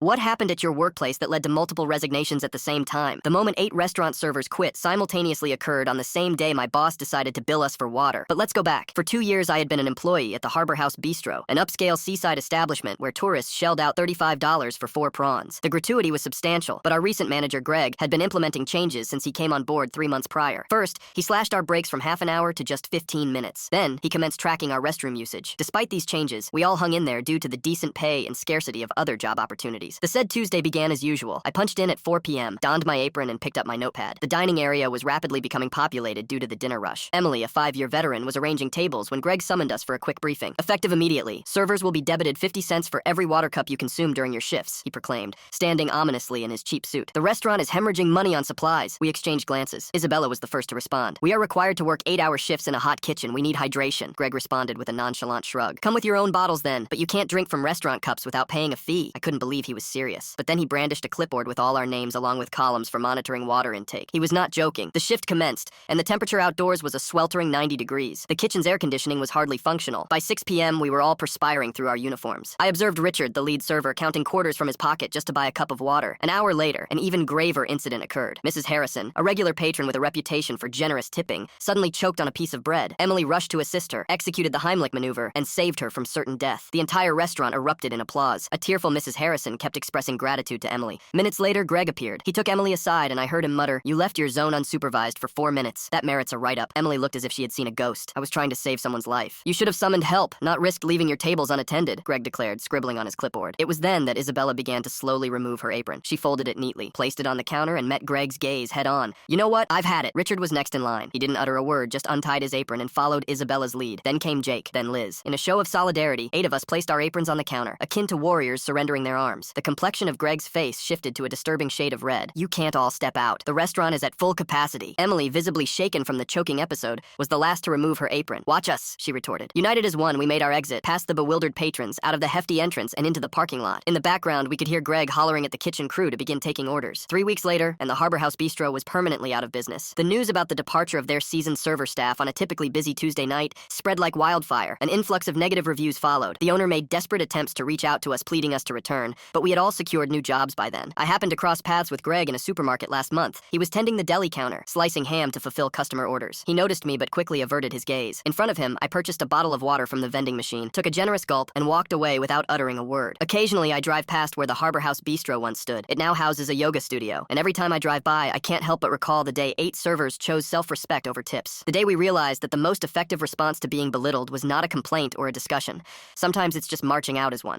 What happened at your workplace that led to multiple resignations at the same time? The moment 8 restaurant servers quit simultaneously occurred on the same day my boss decided to bill us for water. But let's go back. For 2 years, I had been an employee at the Harbor House Bistro, an upscale seaside establishment where tourists shelled out $35 for 4 prawns. The gratuity was substantial, but our recent manager, Greg, had been implementing changes since he came on board 3 months prior. First, he slashed our breaks from half an hour to just 15 minutes. Then, he commenced tracking our restroom usage. Despite these changes, we all hung in there due to the decent pay and scarcity of other job opportunities. The said Tuesday began as usual. I punched in at 4 p.m., donned my apron, and picked up my notepad. The dining area was rapidly becoming populated due to the dinner rush. Emily, a 5-year veteran, was arranging tables when Greg summoned us for a quick briefing. Effective immediately, servers will be debited 50 cents for every water cup you consume during your shifts, he proclaimed, standing ominously in his cheap suit. The restaurant is hemorrhaging money on supplies. We exchanged glances. Isabella was the first to respond. We are required to work 8-hour shifts in a hot kitchen. We need hydration, Greg responded with a nonchalant shrug. Come with your own bottles then, but you can't drink from restaurant cups without paying a fee. I couldn't believe he was serious. But then he brandished a clipboard with all our names along with columns for monitoring water intake. He was not joking. The shift commenced, and the temperature outdoors was a sweltering 90 degrees. The kitchen's air conditioning was hardly functional. By 6 p.m., we were all perspiring through our uniforms. I observed Richard, the lead server, counting quarters from his pocket just to buy a cup of water. An hour later, an even graver incident occurred. Mrs. Harrison, a regular patron with a reputation for generous tipping, suddenly choked on a piece of bread. Emily rushed to assist her, executed the Heimlich maneuver, and saved her from certain death. The entire restaurant erupted in applause. A tearful Mrs. Harrison kept expressing gratitude to Emily. Minutes later, Greg appeared. He took Emily aside, and I heard him mutter, "You left your zone unsupervised for 4 minutes. That merits a write-up." Emily looked as if she had seen a ghost. I was trying to save someone's life. "You should have summoned help, not risked leaving your tables unattended," Greg declared, scribbling on his clipboard. It was then that Isabella began to slowly remove her apron. She folded it neatly, placed it on the counter, and met Greg's gaze head-on. "You know what? I've had it." Richard was next in line. He didn't utter a word, just untied his apron and followed Isabella's lead. Then came Jake, then Liz. In a show of solidarity, 8 of us placed our aprons on the counter, akin to warriors surrendering their arms. The complexion of Greg's face shifted to a disturbing shade of red. "You can't all step out. The restaurant is at full capacity." Emily, visibly shaken from the choking episode, was the last to remove her apron. "Watch us," she retorted. United as one, we made our exit, past the bewildered patrons, out of the hefty entrance and into the parking lot. In the background, we could hear Greg hollering at the kitchen crew to begin taking orders. 3 weeks later, and the Harbor House Bistro was permanently out of business. The news about the departure of their seasoned server staff on a typically busy Tuesday night spread like wildfire. An influx of negative reviews followed. The owner made desperate attempts to reach out to us, pleading us to return, but we had all secured new jobs by then. I happened to cross paths with Greg in a supermarket last month. He was tending the deli counter, slicing ham to fulfill customer orders. He noticed me but quickly averted his gaze. In front of him, I purchased a bottle of water from the vending machine, took a generous gulp, and walked away without uttering a word. Occasionally, I drive past where the Harbor House Bistro once stood. It now houses a yoga studio, and every time I drive by, I can't help but recall the day 8 servers chose self-respect over tips. The day we realized that the most effective response to being belittled was not a complaint or a discussion. Sometimes it's just marching out as one.